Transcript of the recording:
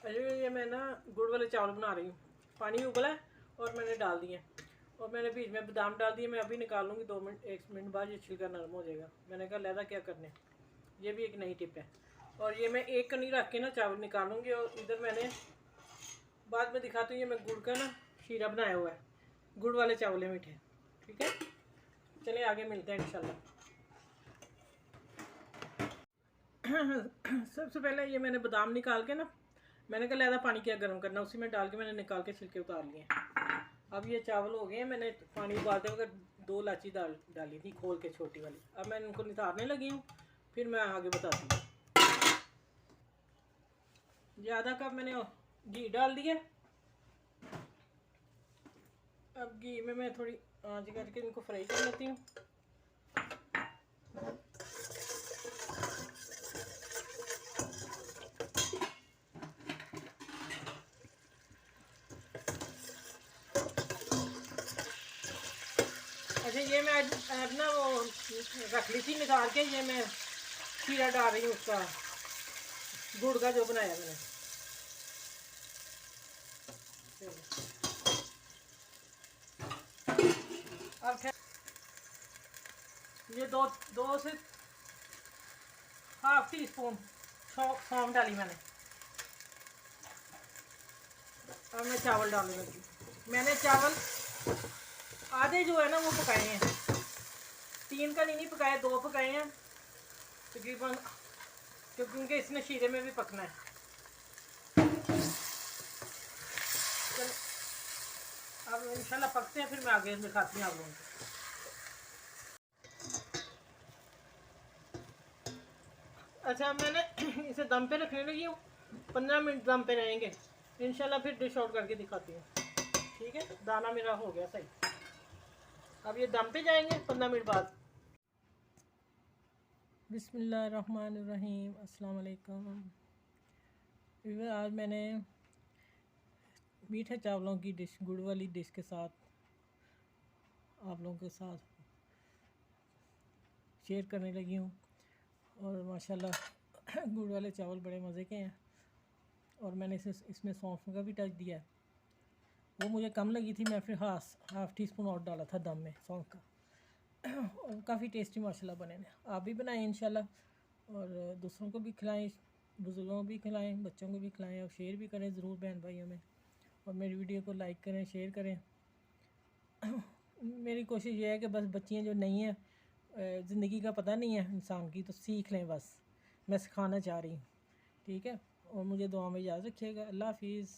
ये मैं ना गुड़ वाले चावल बना रही हूँ। पानी उबला है और मैंने डाल दिए और मैंने बीच में बादाम डाल दिए। मैं अभी निकाल लूँगी 2 मिनट 1 मिनट बाद ये छिलका नरम हो जाएगा। मैंने कहा लहदा क्या करने, ये भी एक नई टिप है। और ये मैं एक कनी रख के ना चावल निकालूंगी। और इधर मैंने बाद में दिखाती हूँ, ये मैं गुड़ का ना शीरा बनाया हुआ है। गुड़ वाले चावल है मीठे। ठीक है, चलिए आगे मिलते हैं इंशाल्लाह। सबसे पहले ये मैंने बादाम निकाल के ना, मैंने कहा ज़्यादा पानी क्या गर्म करना, उसी में डाल के मैंने निकाल के छिलके उतार लिए। अब ये चावल हो गए हैं। मैंने पानी उबालते वक्त 2 इलायची डाली थी खोल के, छोटी वाली। अब मैं इनको नितारने लगी हूँ, फिर मैं आगे बताती हूँ। ज़्यादा कप मैंने घी डाल दिया। अब घी में मैं थोड़ी आंच करके इनको फ्राई कर लेती हूँ। अच्छा, ये मैं आज ना वो रख ली थी निकाल के। ये मैं खीरा डाल रही हूँ, उसका गुड़ का जो बनाया मैंने। अब ये दो से ½ टीस्पून सौंफ डाली मैंने। अब मैं चावल डालने लगी। मैंने चावल आधे जो है ना वो पकाए हैं, 3 का नहीं पकाए, 2 पकाए हैं तकरीबन, क्योंकि इसने शीरे में भी पकना है। चलो अब इंशाल्लाह पकते हैं, फिर मैं आगे दिखाती हूँ आप लोगों को। अच्छा, मैंने इसे दम पे रखने लगी हूँ। 15 मिनट दम पे रहेंगे इंशाल्लाह, फिर डिश आउट करके दिखाती हूँ। ठीक है, दाना मेरा हो गया सही। अब ये दम पे जाएंगे 15 मिनट बाद। बिस्मिल्लाहिर्रहमानिर्रहीम, अस्सलाम वालेकुम। आज मैंने मीठे चावलों की डिश, गुड़ वाली डिश के साथ आप लोगों के साथ शेयर करने लगी हूँ। और माशाल्लाह गुड़ वाले चावल बड़े मज़े के हैं। और मैंने इसमें सौंफ का भी टच दिया है, वो मुझे कम लगी थी। मैं फिर हाफ़ टीस्पून और डाला था दम में सौंफ का। और काफ़ी टेस्टी माशाल्लाह बने हैं। आप भी बनाएं इंशाल्लाह, और दूसरों को भी खिलाएं, बुज़ुर्गों को भी खिलाएं, बच्चों को भी खिलाएं, और शेयर भी करें ज़रूर बहन भाइयों में। और मेरी वीडियो को लाइक करें, शेयर करें। मेरी कोशिश ये है कि बस बच्चियाँ जो नहीं हैं, ज़िंदगी का पता नहीं है इंसान की, तो सीख लें, बस मैं सिखाना चाह रही हूँ। ठीक है, और मुझे दुआ में याद रखिएगा। अल्लाह हाफिज़।